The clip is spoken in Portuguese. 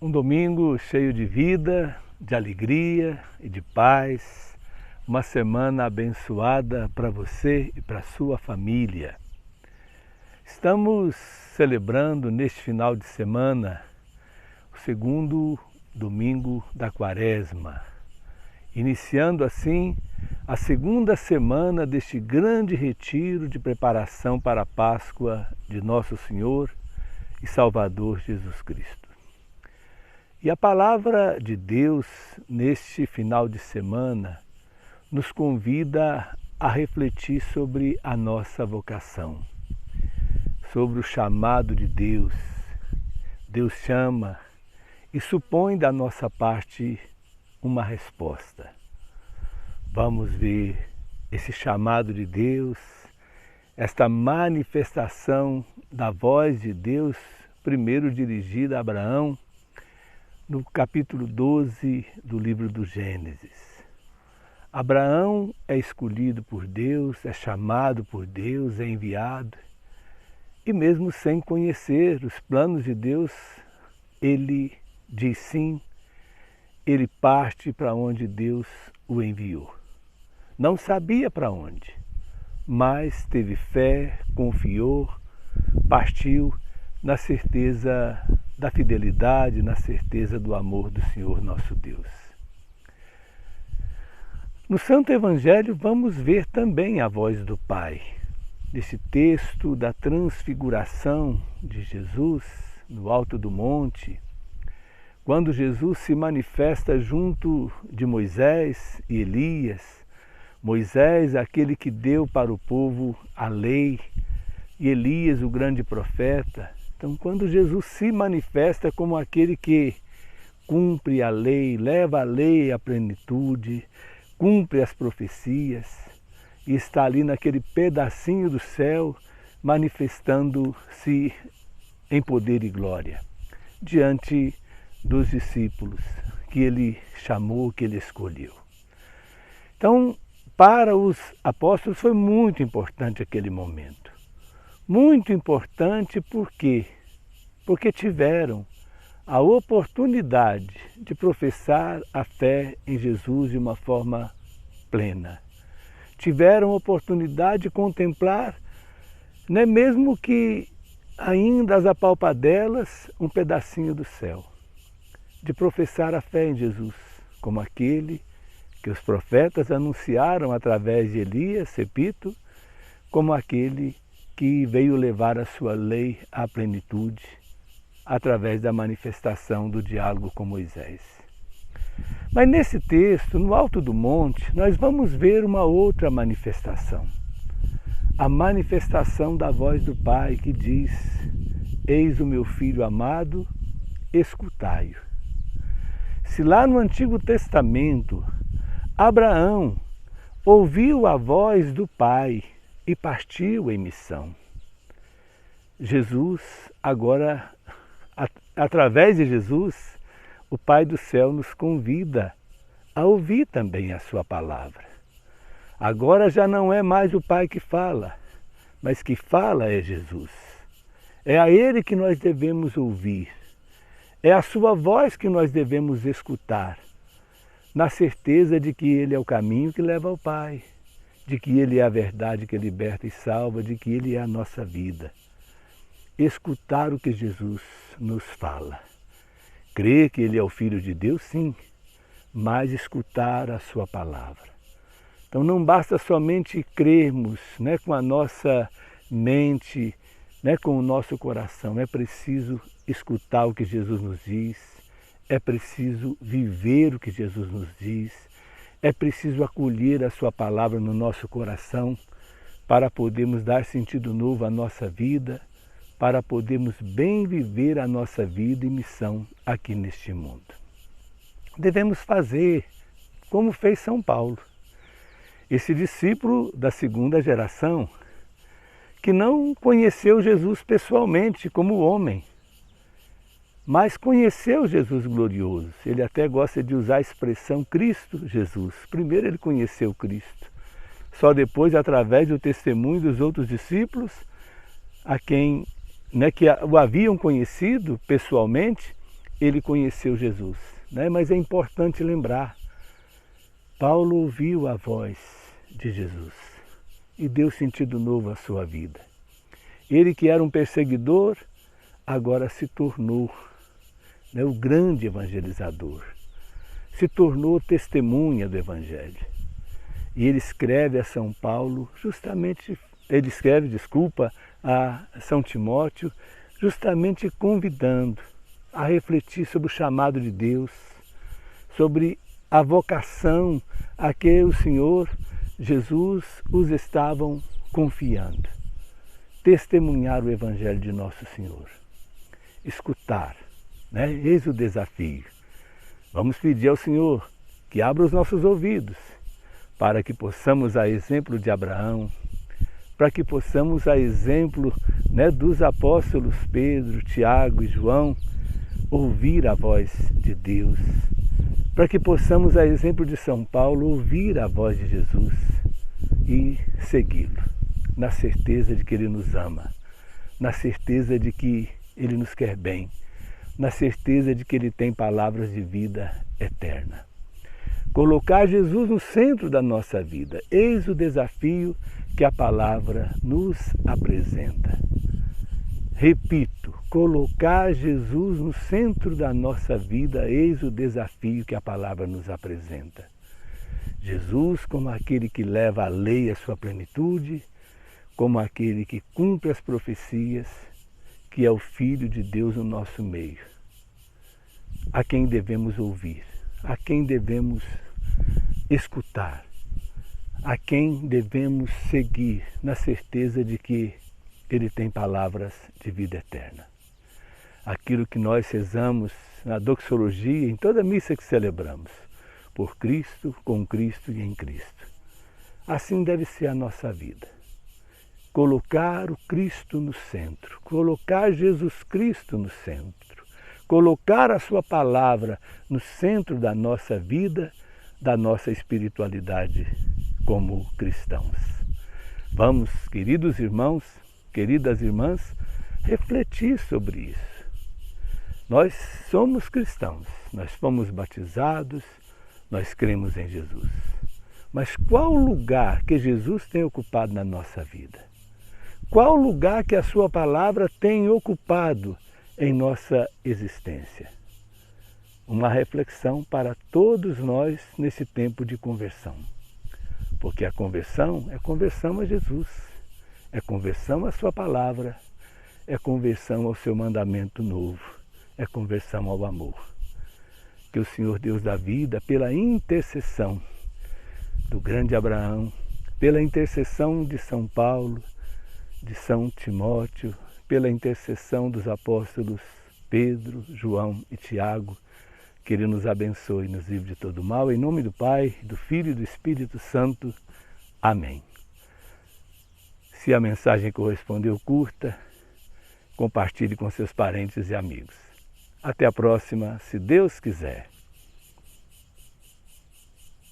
Um domingo cheio de vida, de alegria e de paz. Uma semana abençoada para você e para sua família. Estamos celebrando neste final de semana o segundo domingo da Quaresma, iniciando assim a segunda semana deste grande retiro de preparação para a Páscoa de Nosso Senhor e Salvador Jesus Cristo. E a palavra de Deus, neste final de semana, nos convida a refletir sobre a nossa vocação, sobre o chamado de Deus. Deus chama e supõe da nossa parte uma resposta. Vamos ver esse chamado de Deus, esta manifestação da voz de Deus, primeiro dirigida a Abraão, no capítulo 12 do livro do Gênesis. Abraão é escolhido por Deus, é chamado por Deus, é enviado, e mesmo sem conhecer os planos de Deus, ele diz sim, ele parte para onde Deus o enviou. Não sabia para onde, mas teve fé, confiou, partiu na certeza da fidelidade, na certeza do amor do Senhor nosso Deus. No Santo Evangelho vamos ver também a voz do Pai, nesse texto da transfiguração de Jesus no alto do monte, quando Jesus se manifesta junto de Moisés e Elias. Moisés, aquele que deu para o povo a lei, e Elias, o grande profeta. Então, quando Jesus se manifesta como aquele que cumpre a lei, leva a lei à plenitude, cumpre as profecias, e está ali naquele pedacinho do céu, manifestando-se em poder e glória, diante dos discípulos que ele chamou, que ele escolheu. Então, para os apóstolos foi muito importante aquele momento. Muito importante por quê? Porque tiveram a oportunidade de professar a fé em Jesus de uma forma plena. Tiveram a oportunidade de contemplar, mesmo que ainda as apalpadelas, um pedacinho do céu. De professar a fé em Jesus, como aquele que os profetas anunciaram através de Elias, repito, como aquele que veio levar a sua lei à plenitude através da manifestação do diálogo com Moisés. Mas nesse texto, no alto do monte, nós vamos ver uma outra manifestação. A manifestação da voz do Pai que diz: eis o meu filho amado, escutai-o. Se lá no Antigo Testamento, Abraão ouviu a voz do Pai e partiu em missão, Jesus, agora, através de Jesus, o Pai do céu nos convida a ouvir também a sua palavra. Agora já não é mais o Pai que fala, mas que fala é Jesus. É a Ele que nós devemos ouvir. É a sua voz que nós devemos escutar, na certeza de que Ele é o caminho que leva ao Pai, de que Ele é a verdade que liberta e salva, de que Ele é a nossa vida. Escutar o que Jesus nos fala. Crer que Ele é o Filho de Deus, sim, mas escutar a sua palavra. Então não basta somente crermos com a nossa mente, com o nosso coração. É preciso escutar o que Jesus nos diz, é preciso viver o que Jesus nos diz, é preciso acolher a sua palavra no nosso coração para podermos dar sentido novo à nossa vida, para podermos bem viver a nossa vida e missão aqui neste mundo. Devemos fazer como fez São Paulo, esse discípulo da segunda geração que não conheceu Jesus pessoalmente como homem, mas conheceu Jesus glorioso. Ele até gosta de usar a expressão Cristo Jesus. Primeiro ele conheceu Cristo. Só depois, através do testemunho dos outros discípulos, a quem que o haviam conhecido pessoalmente, ele conheceu Jesus, né? Mas é importante lembrar, Paulo ouviu a voz de Jesus e deu sentido novo à sua vida. Ele que era um perseguidor, agora se tornou, né, o grande evangelizador, se tornou testemunha do Evangelho. E ele escreve a São Paulo, ele escreve a São Timóteo, justamente convidando a refletir sobre o chamado de Deus, sobre a vocação a que o Senhor Jesus os estavam confiando. Testemunhar o Evangelho de Nosso Senhor. Escutar, né? Eis o desafio. Vamos pedir ao Senhor que abra os nossos ouvidos, para que possamos, a exemplo de Abraão, para que possamos, a exemplo, né, dos apóstolos Pedro, Tiago e João, ouvir a voz de Deus, para que possamos, a exemplo de São Paulo, ouvir a voz de Jesus e segui-lo, na certeza de que Ele nos ama, na certeza de que Ele nos quer bem, na certeza de que Ele tem palavras de vida eterna. Colocar Jesus no centro da nossa vida, eis o desafio que a palavra nos apresenta. Repito, colocar Jesus no centro da nossa vida, eis o desafio que a palavra nos apresenta. Jesus como aquele que leva a lei à sua plenitude, como aquele que cumpre as profecias, que é o Filho de Deus no nosso meio, a quem devemos ouvir, a quem devemos escutar, a quem devemos seguir, na certeza de que Ele tem palavras de vida eterna. Aquilo que nós rezamos na doxologia, em toda missa que celebramos, por Cristo, com Cristo e em Cristo. Assim deve ser a nossa vida. Colocar o Cristo no centro, colocar Jesus Cristo no centro, colocar a sua palavra no centro da nossa vida, da nossa espiritualidade como cristãos. Vamos, queridos irmãos, queridas irmãs, refletir sobre isso. Nós somos cristãos, nós fomos batizados, nós cremos em Jesus. Mas qual lugar que Jesus tem ocupado na nossa vida? Qual lugar que a sua palavra tem ocupado em nossa existência? Uma reflexão para todos nós nesse tempo de conversão. Porque a conversão é conversão a Jesus, é conversão à sua palavra, é conversão ao seu mandamento novo, é conversão ao amor. Que o Senhor Deus da vida, pela intercessão do grande Abraão, pela intercessão de São Paulo, de São Timóteo, pela intercessão dos apóstolos Pedro, João e Tiago, que Ele nos abençoe e nos livre de todo mal, em nome do Pai, do Filho e do Espírito Santo. Amém. Se a mensagem correspondeu curta, compartilhe com seus parentes e amigos. Até a próxima, se Deus quiser.